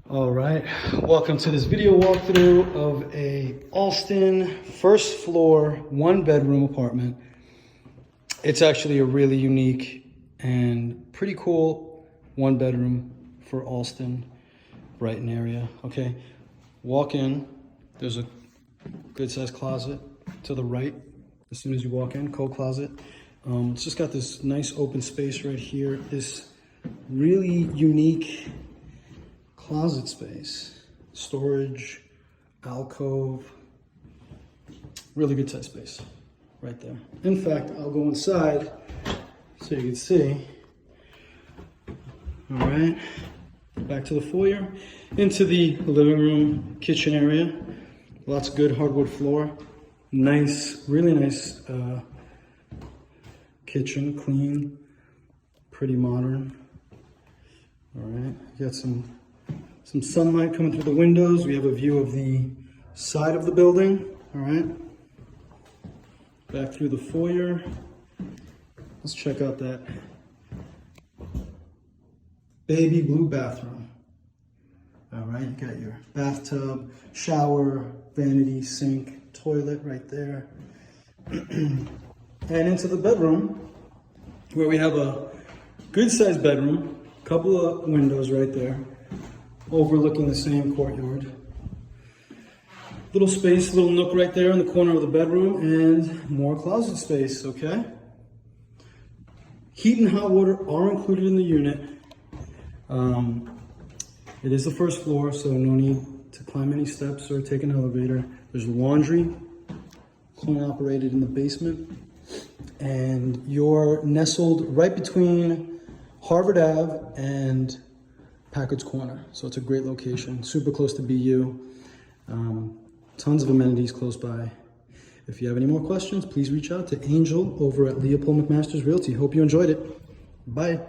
All right, welcome to this video walkthrough of a Allston first floor, 1-bedroom apartment. It's actually a really unique and pretty cool 1-bedroom for Allston, Brighton area, okay? Walk in, there's a good sized closet to the right. As soon as you walk in, coat closet. It's just got this nice open space right here, this really unique closet space, storage, alcove, really good size space right there. In fact, I'll go inside so you can see. All right, back to the foyer, into the living room, kitchen area. Lots of good hardwood floor. Nice, really nice kitchen, clean, pretty modern. All right, you got some sunlight coming through the windows. We have a view of the side of the building, all right? Back through the foyer. Let's check out that baby blue bathroom. All right, you got your bathtub, shower, vanity, sink, toilet right there. And into the bedroom, where we have a good sized bedroom, couple of windows right there, overlooking the same courtyard. Little space, little nook right there in the corner of the bedroom, and more closet space, okay? Heat and hot water are included in the unit. It is the first floor, so no need to climb any steps or take an elevator. There's laundry, coin operated in the basement, and you're nestled right between Harvard Ave and Packards Corner, so it's a great location, super close to BU, tons of amenities close by. If you have any more questions, please reach out to Angel over at Leopold McMaster's Realty. Hope you enjoyed it. Bye.